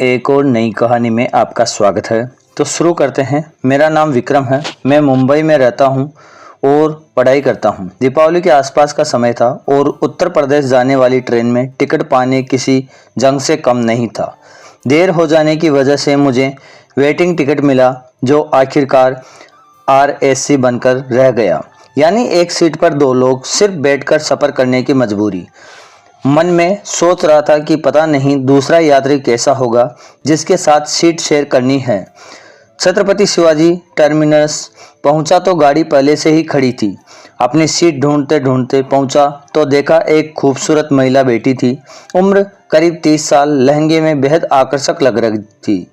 एक और नई कहानी में आपका स्वागत है। तो शुरू करते हैं। मेरा नाम विक्रम है। मैं मुंबई में रहता हूँ और पढ़ाई करता हूँ। दीपावली के आसपास का समय था और उत्तर प्रदेश जाने वाली ट्रेन में टिकट पाने किसी जंग से कम नहीं था। देर हो जाने की वजह से मुझे वेटिंग टिकट मिला, जो आखिरकार RAC बनकर रह गया, यानी एक सीट पर दो लोग सिर्फ बैठकर सफ़र करने की मजबूरी। मन में सोच रहा था कि पता नहीं दूसरा यात्री कैसा होगा जिसके साथ सीट शेयर करनी है। छत्रपति शिवाजी टर्मिनस पहुंचा तो गाड़ी पहले से ही खड़ी थी। अपनी सीट ढूंढते ढूंढते पहुंचा तो देखा एक खूबसूरत महिला बैठी थी। उम्र करीब 30 साल, लहंगे में बेहद आकर्षक लग रही थी।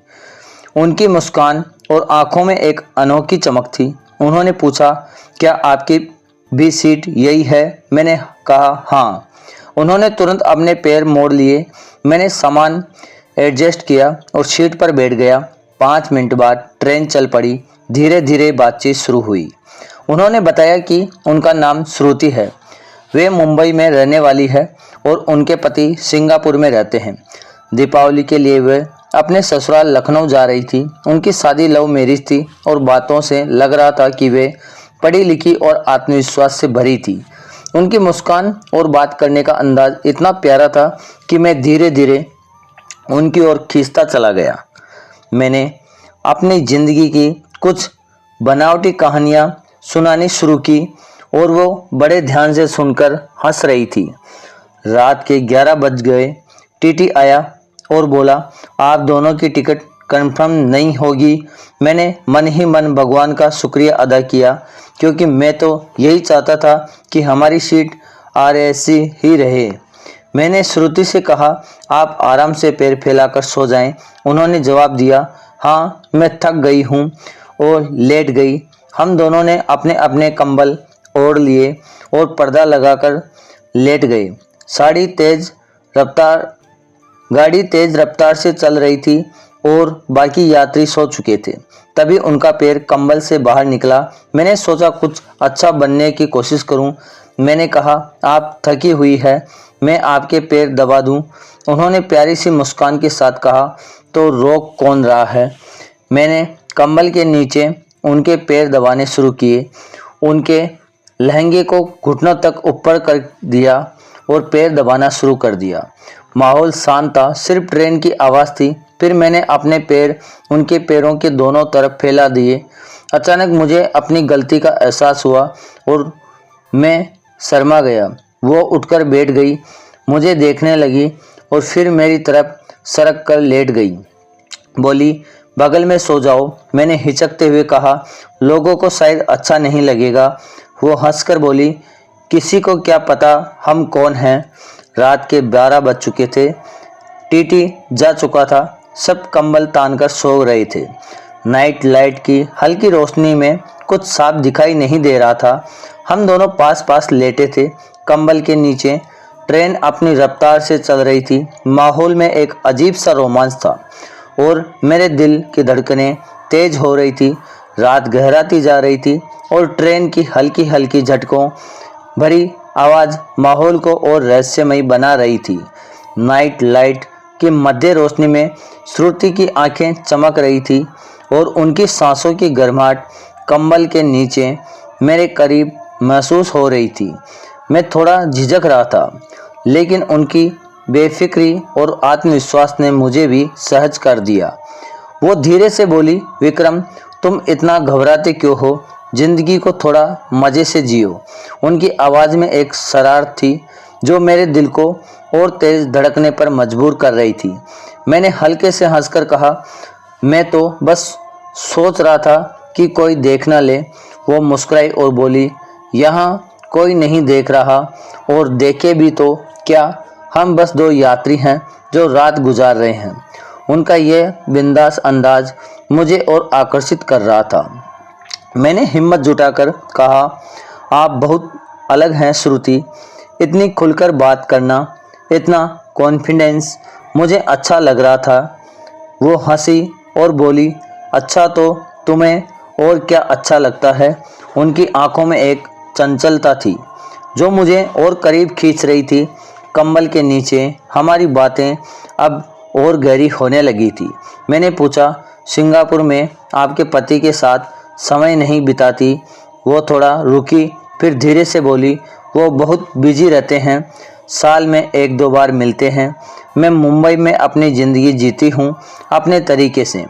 उनकी मुस्कान और आंखों में एक अनोखी चमक थी। उन्होंने पूछा, क्या आपकी भी सीट यही है? मैंने कहा हाँ। उन्होंने तुरंत अपने पैर मोड़ लिए। मैंने सामान एडजस्ट किया और सीट पर बैठ गया। 5 मिनट बाद ट्रेन चल पड़ी। धीरे धीरे बातचीत शुरू हुई। उन्होंने बताया कि उनका नाम श्रुति है। वे मुंबई में रहने वाली है और उनके पति सिंगापुर में रहते हैं। दीपावली के लिए वे अपने ससुराल लखनऊ जा रही थी। उनकी शादी लव मैरिज थी और बातों से लग रहा था कि वे पढ़ी लिखी और आत्मविश्वास से भरी थी। उनकी मुस्कान और बात करने का अंदाज इतना प्यारा था कि मैं धीरे धीरे उनकी ओर खींचता चला गया। मैंने अपनी ज़िंदगी की कुछ बनावटी कहानियाँ सुनानी शुरू की और वो बड़े ध्यान से सुनकर हंस रही थी। रात के 11 बज गए। टीटी आया और बोला, आप दोनों की टिकट कंफर्म नहीं होगी। मैंने मन ही मन भगवान का शुक्रिया अदा किया, क्योंकि मैं तो यही चाहता था कि हमारी सीट RAC ही रहे। मैंने श्रुति से कहा, आप आराम से पैर फैलाकर सो जाएं। उन्होंने जवाब दिया, हाँ मैं थक गई हूँ, और लेट गई। हम दोनों ने अपने अपने कंबल ओढ़ लिए और पर्दा लगाकर लेट गए। गाड़ी तेज रफ्तार से चल रही थी और बाकी यात्री सो चुके थे। तभी उनका पैर कंबल से बाहर निकला। मैंने सोचा कुछ अच्छा बनने की कोशिश करूं। मैंने कहा, आप थकी हुई है, मैं आपके पैर दबा दूं। उन्होंने प्यारी सी मुस्कान के साथ कहा, तो रोक कौन रहा है? मैंने कंबल के नीचे उनके पैर दबाने शुरू किए। उनके लहंगे को घुटनों तक ऊपर कर दिया और पैर दबाना शुरू कर दिया। माहौल शांत था, सिर्फ ट्रेन की आवाज़ थी। फिर मैंने अपने पैर उनके पैरों के दोनों तरफ फैला दिए। अचानक मुझे अपनी गलती का एहसास हुआ और मैं शर्मा गया। वो उठकर बैठ गई, मुझे देखने लगी और फिर मेरी तरफ सरक कर लेट गई। बोली, बगल में सो जाओ। मैंने हिचकते हुए कहा, लोगों को शायद अच्छा नहीं लगेगा। वो हंसकर बोली, किसी को क्या पता हम कौन हैं। रात के 12 बज चुके थे। टीटी जा चुका था। सब कंबल तानकर सो रहे थे। नाइट लाइट की हल्की रोशनी में कुछ साफ दिखाई नहीं दे रहा था। हम दोनों पास पास लेटे थे, कंबल के नीचे। ट्रेन अपनी रफ्तार से चल रही थी। माहौल में एक अजीब सा रोमांच था और मेरे दिल की धड़कनें तेज हो रही थी। रात गहराती जा रही थी और ट्रेन की हल्की हल्की झटकों भरी आवाज़ माहौल को और रहस्यमयी बना रही थी। नाइट लाइट की मध्य रोशनी में श्रुति की आंखें चमक रही थी और उनकी सांसों की गर्माहट कंबल के नीचे मेरे करीब महसूस हो रही थी। मैं थोड़ा झिझक रहा था, लेकिन उनकी बेफिक्री और आत्मविश्वास ने मुझे भी सहज कर दिया। वो धीरे से बोली, विक्रम, तुम इतना घबराते क्यों हो? जिंदगी को थोड़ा मज़े से जियो। उनकी आवाज़ में एक शरारत थी जो मेरे दिल को और तेज धड़कने पर मजबूर कर रही थी। मैंने हल्के से हंसकर कहा, मैं तो बस सोच रहा था कि कोई देख ना ले। वो मुस्कुराई और बोली, यहाँ कोई नहीं देख रहा, और देखे भी तो क्या, हम बस दो यात्री हैं जो रात गुजार रहे हैं। उनका यह बिंदास अंदाज मुझे और आकर्षित कर रहा था। मैंने हिम्मत जुटाकर कहा, आप बहुत अलग हैं श्रुति। इतनी खुलकर बात करना, इतना कॉन्फिडेंस मुझे अच्छा लग रहा था। वो हंसी और बोली, अच्छा तो तुम्हें और क्या अच्छा लगता है? उनकी आंखों में एक चंचलता थी जो मुझे और करीब खींच रही थी। कंबल के नीचे हमारी बातें अब और गहरी होने लगी थी। मैंने पूछा, सिंगापुर में आपके पति के साथ समय नहीं बिताती? वो थोड़ा रुकी, फिर धीरे से बोली, वो बहुत बिजी रहते हैं, साल में 1-2 बार मिलते हैं। मैं मुंबई में अपनी ज़िंदगी जीती हूँ अपने तरीके से।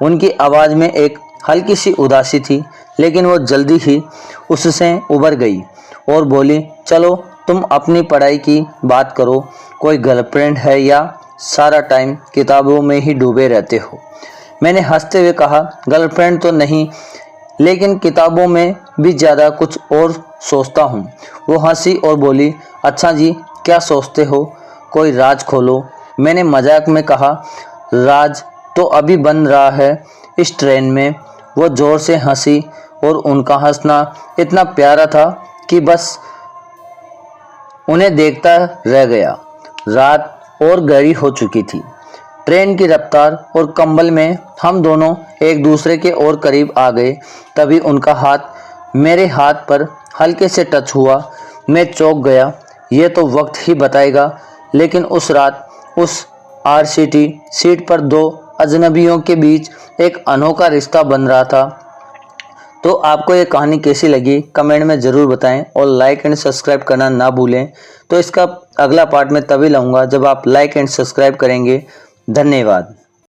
उनकी आवाज़ में एक हल्की सी उदासी थी, लेकिन वो जल्दी ही उससे उबर गई और बोली, चलो तुम अपनी पढ़ाई की बात करो, कोई गर्लफ्रेंड है या सारा टाइम किताबों में ही डूबे रहते हो? मैंने हंसते हुए कहा, गर्लफ्रेंड तो नहीं, लेकिन किताबों में भी ज़्यादा कुछ और सोचता हूँ। वो हंसी और बोली, अच्छा जी, क्या सोचते हो? कोई राज खोलो। मैंने मजाक में कहा, राज तो अभी बन रहा है इस ट्रेन में। वो ज़ोर से हंसी और उनका हंसना इतना प्यारा था कि बस उन्हें देखता रह गया। रात और गहरी हो चुकी थी। ट्रेन की रफ्तार और कंबल में हम दोनों एक दूसरे के और करीब आ गए। तभी उनका हाथ मेरे हाथ पर हल्के से टच हुआ। मैं चौंक गया। ये तो वक्त ही बताएगा, लेकिन उस रात उस RCT सीट पर 2 अजनबियों के बीच एक अनोखा रिश्ता बन रहा था। तो आपको ये कहानी कैसी लगी कमेंट में ज़रूर बताएं और लाइक एंड सब्सक्राइब करना ना भूलें। तो इसका अगला पार्ट मैं तभी लाऊंगा जब आप लाइक एंड सब्सक्राइब करेंगे। धन्यवाद।